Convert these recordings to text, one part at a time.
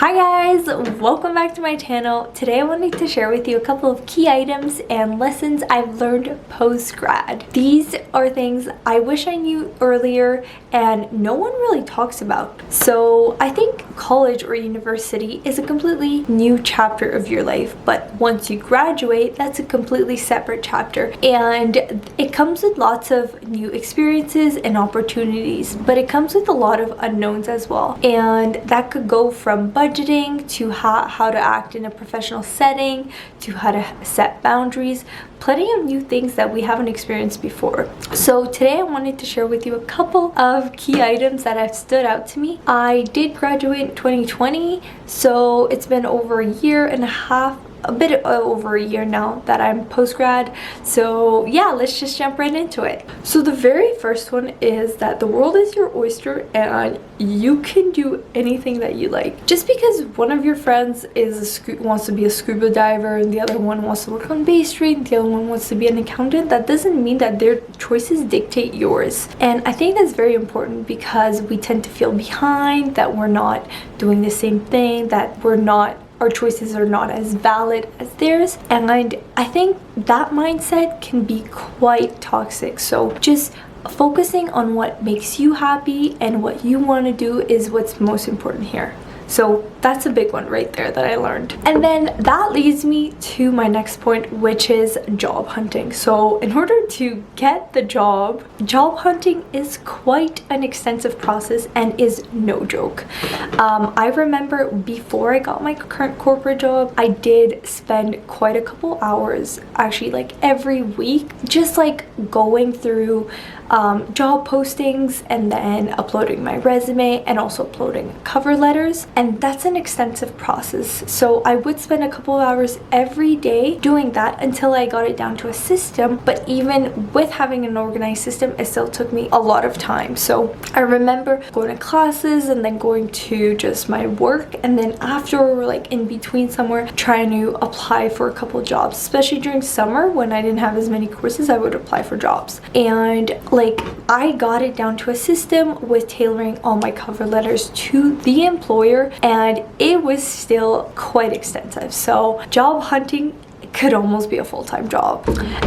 Hi guys, welcome back to my channel. Today I wanted to share with you a couple of key items and lessons I've learned post-grad. These are things I wish I knew earlier and no one really talks about. So I think college or university is a completely new chapter of your life, but once you graduate, that's a completely separate chapter, and it comes with lots of new experiences and opportunities, but it comes with a lot of unknowns as well, and that could go from budgeting to how to act in a professional setting to how to set boundaries. Plenty of new things that we haven't experienced before. So today I wanted to share with you a couple of key items that have stood out to me. I did graduate in 2020, so it's been over a year and a half, a bit over a year now that I'm post-grad. So yeah, let's just jump right into it. So the very first one is that the world is your oyster and you can do anything that you like. Just because one of your friends wants to be a scuba diver and the other one wants to work on Bay Street and the other one wants to be an accountant, that doesn't mean that their choices dictate yours. And I think that's very important because we tend to feel behind, that we're not doing the same thing, that our choices are not as valid as theirs, and I think that mindset can be quite toxic. So just focusing on what makes you happy and what you want to do is what's most important here. So that's a big one right there that I learned. And then that leads me to my next point, which is job hunting. So in order to get the job hunting is quite an extensive process and is no joke. I remember before I got my current corporate job, I did spend quite a couple hours, actually like every week, just like going through job postings and then uploading my resume and also uploading cover letters, and that's an extensive process. So I would spend a couple of hours every day doing that until I got it down to a system, but even with having an organized system, it still took me a lot of time. So I remember going to classes and then going to just my work, and then after, or like in between somewhere, trying to apply for a couple jobs. Especially during summer when I didn't have as many courses, I would apply for jobs. And like I got it down to a system with tailoring all my cover letters to the employer, and it was still quite extensive. So job hunting could almost be a full-time job.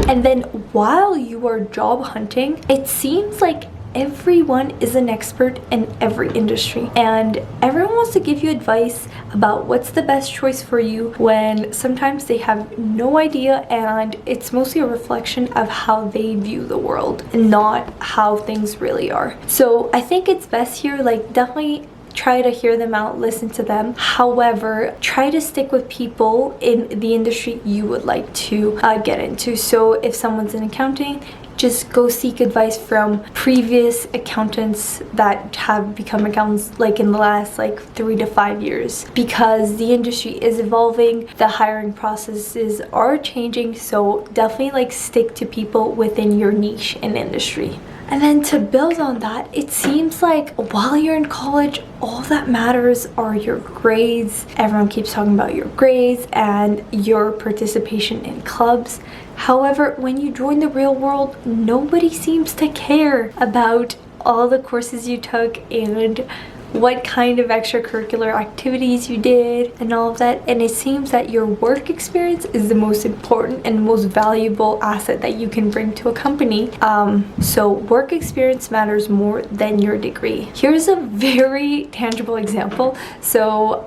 And then while you are job hunting, it seems like everyone is an expert in every industry and everyone wants to give you advice about what's the best choice for you, when sometimes they have no idea, and it's mostly a reflection of how they view the world and not how things really are. So I think it's best here, like, definitely try to hear them out, listen to them. However, try to stick with people in the industry you would like to get into. So if someone's in accounting, just go seek advice from previous accountants that have become accountants like in the last 3 to 5 years, because the industry is evolving, the hiring processes are changing. So definitely stick to people within your niche and industry. And then to build on that, it seems like while you're in college, all that matters are your grades. Everyone keeps talking about your grades and your participation in clubs. However, when you join the real world, nobody seems to care about all the courses you took and what kind of extracurricular activities you did and all of that. And it seems that your work experience is the most important and most valuable asset that you can bring to a company. So work experience matters more than your degree. Here's a very tangible example. So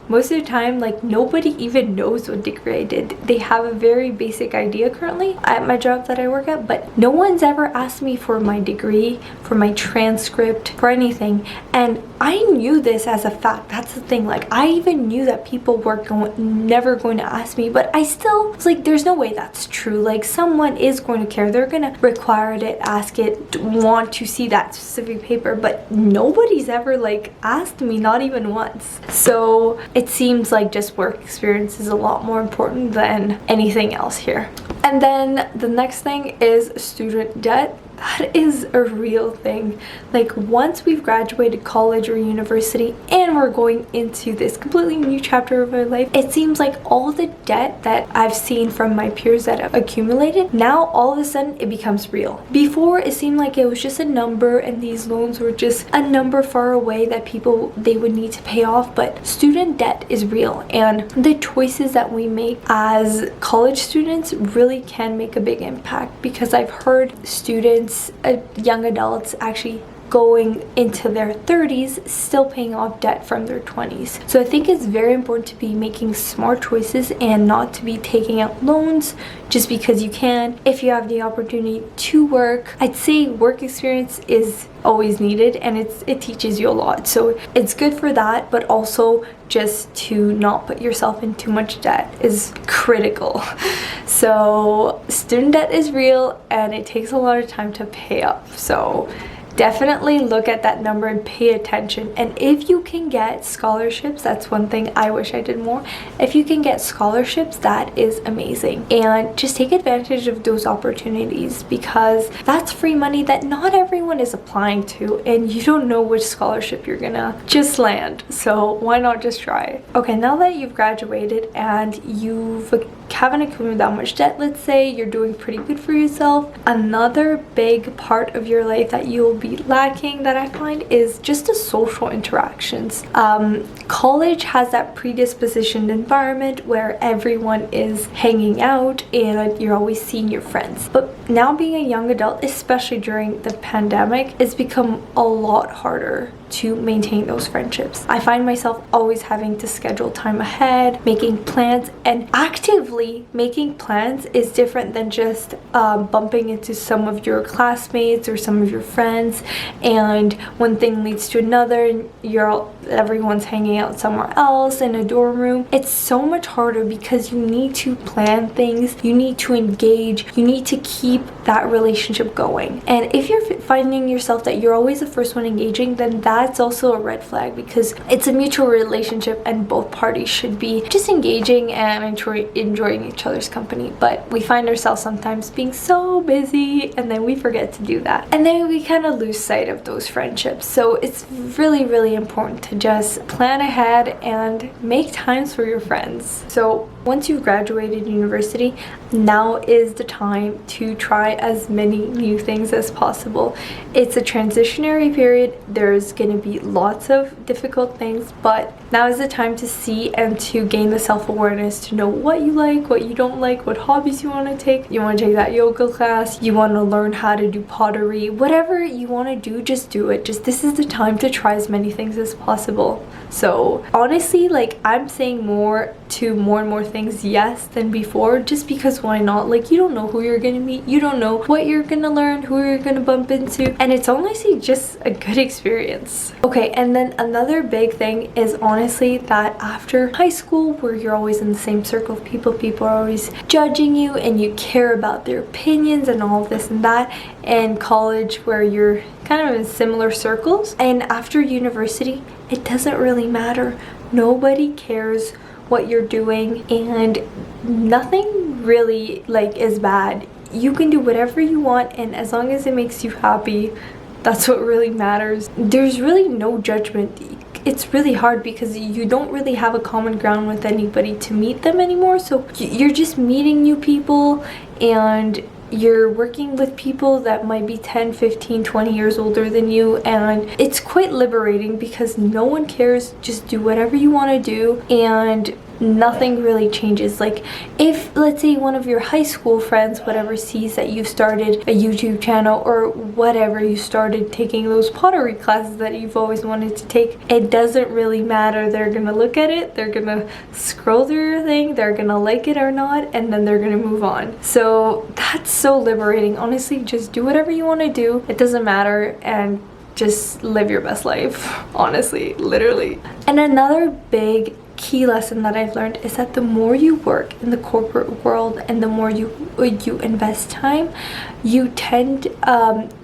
most of the time, nobody even knows what degree I did. They have a very basic idea currently at my job that I work at, but no one's ever asked me for my degree, for my transcript, for anything. And I knew this as a fact. That's the thing. I even knew that people were never going to ask me, but I still was like, there's no way that's true. Someone is going to care. They're going to require it, ask it, want to see that specific paper, but nobody's ever asked me, not even once. So it seems like just work experience is a lot more important than anything else here. And then the next thing is student debt. that is a real thing. Like, once we've graduated college or university and we're going into this completely new chapter of our life, it seems like all the debt that I've seen from my peers that have accumulated, now all of a sudden it becomes real. Before, it seemed like it was just a number and these loans were just a number far away that they would need to pay off, but student debt is real, and the choices that we make as college students really can make a big impact, because I've heard students, young adults, actually going into their 30s still paying off debt from their 20s. So I think it's very important to be making smart choices and not to be taking out loans just because you can. If you have the opportunity to work, I'd say work experience is always needed, and it teaches you a lot, so it's good for that, but also just to not put yourself in too much debt is critical. So student debt is real and it takes a lot of time to pay up, so definitely look at that number and pay attention. And if you can get scholarships, that's one thing I wish I did more. If you can get scholarships, that is amazing, and just take advantage of those opportunities, because that's free money that not everyone is applying to, and you don't know which scholarship you're gonna just land, so why not just try? Okay, now that you've graduated and you haven't accumulated that much debt, let's say you're doing pretty good for yourself, another big part of your life that you'll be lacking, that I find, is just the social interactions. College has that predispositioned environment where everyone is hanging out and you're always seeing your friends, but now being a young adult, especially during the pandemic, it's become a lot harder to maintain those friendships. I find myself always having to schedule time ahead, making plans, and actively making plans is different than just bumping into some of your classmates or some of your friends, and one thing leads to another and everyone's hanging out somewhere else in a dorm room. It's so much harder because you need to plan things, you need to engage, you need to keep that relationship going. And if you're finding yourself that you're always the first one engaging, then that's also a red flag, because it's a mutual relationship and both parties should be just engaging and enjoying each other's company. But we find ourselves sometimes being so busy and then we forget to do that, and then we kind of lose sight of those friendships. So it's really, really important to just plan ahead and make times for your friends. So once you've graduated university, now is the time to try as many new things as possible. It's a transitionary period. There's going to be lots of difficult things, but now is the time to see and to gain the self-awareness to know what you like, what you don't like, what hobbies you want to take. You want to take that yoga class, you want to learn how to do pottery, whatever you want to do, just do it. This is the time to try as many things as possible. So honestly, like, I'm saying more and more things yes than before, just because why not? Like, you don't know who you're gonna meet, you don't know what you're gonna learn, who you're gonna bump into, and it's honestly just a good experience. Okay, and then another big thing is honestly that after high school, where you're always in the same circle of people are always judging you and you care about their opinions and all of this and that, and college where you're kind of in similar circles, and after university it doesn't really matter. Nobody cares what you're doing, and nothing really is bad. You can do whatever you want, and as long as it makes you happy, that's what really matters. There's really no judgment. It's really hard because you don't really have a common ground with anybody to meet them anymore, so you're just meeting new people and you're working with people that might be 10, 15, 20 years older than you, and it's quite liberating because no one cares. Just do whatever you want to do and nothing really changes. Like, if let's say one of your high school friends, whatever, sees that you've started a YouTube channel or whatever, you started taking those pottery classes that you've always wanted to take, it doesn't really matter. They're gonna look at it, they're gonna scroll through your thing, they're gonna like it or not, and then they're gonna move on. So that's so liberating. Honestly, just do whatever you want to do, it doesn't matter, and just live your best life. Honestly, literally. And another big key lesson that I've learned is that the more you work in the corporate world and the more you invest time, you tend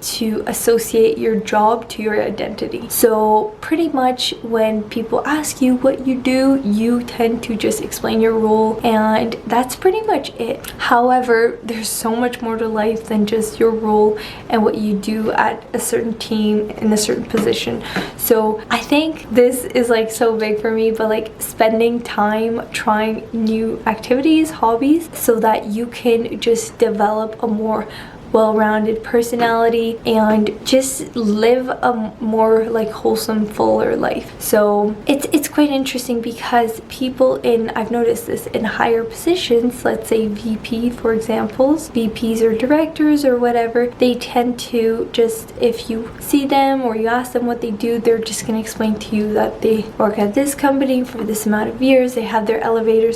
to associate your job to your identity. So pretty much when people ask you what you do, you tend to just explain your role, and that's pretty much it. However, there's so much more to life than just your role and what you do at a certain team in a certain position. So I think this is like so big for me, but like spending time trying new activities, hobbies, so that you can just develop a more well-rounded personality and just live a more like wholesome, fuller life. So it's quite interesting because people I've noticed this in higher positions, let's say VP for example, VPs or directors or whatever, they tend to just, if you see them or you ask them what they do, they're just going to explain to you that they work at this company for this amount of years, they have their elevator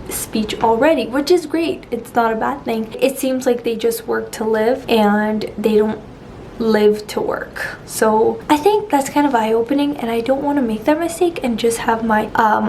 speech already, which is great. It's not a bad thing. It seems like they just work to live and they don't live to work. So I think that's kind of eye-opening, and I don't want to make that mistake and just have my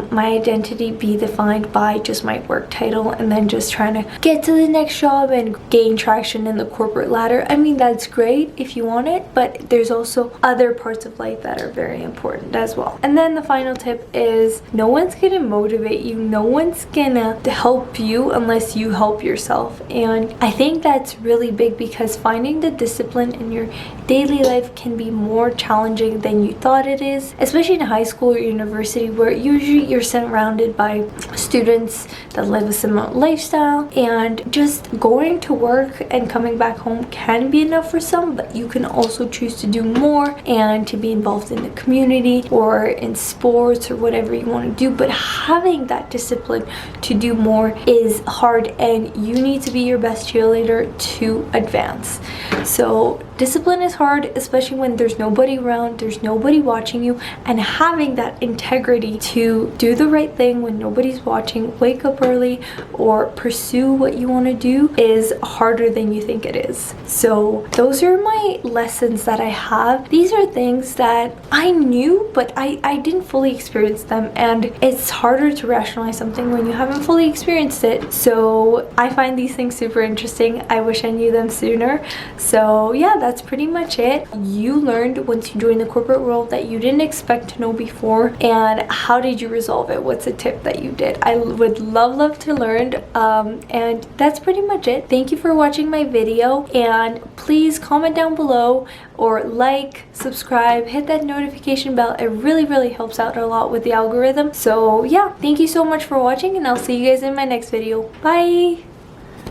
my identity be defined by just my work title and then just trying to get to the next job and gain traction in the corporate ladder. I mean, that's great if you want it, but there's also other parts of life that are very important as well. And then the final tip is no one's gonna motivate you, no one's gonna help you unless you help yourself. And I think that's really big because finding the discipline in your daily life can be more challenging than you thought it is, especially in high school or university, where usually you're surrounded by students that live a similar lifestyle, and just going to work and coming back home can be enough for some, but you can also choose to do more and to be involved in the community or in sports or whatever you want to do. But having that discipline to do more is hard, and you need to be your best cheerleader to advance. So discipline is hard, especially when there's nobody around, there's nobody watching you, and having that integrity to do the right thing when nobody's watching, wake up early, or pursue what you want to do is harder than you think it is. So those are my lessons that I have. These are things that I knew, but I didn't fully experience them, and it's harder to rationalize something when you haven't fully experienced it. So I find these things super interesting. I wish I knew them sooner. So yeah, that's pretty much it. You learned once you joined the corporate world that you didn't expect to know before, and how did you resolve it? What's a tip that you did? I would love to learn. And that's pretty much it. Thank you for watching my video, and please comment down below or like, subscribe, hit that notification bell. It really helps out a lot with the algorithm. So yeah, thank you so much for watching, and I'll see you guys in my next video. Bye.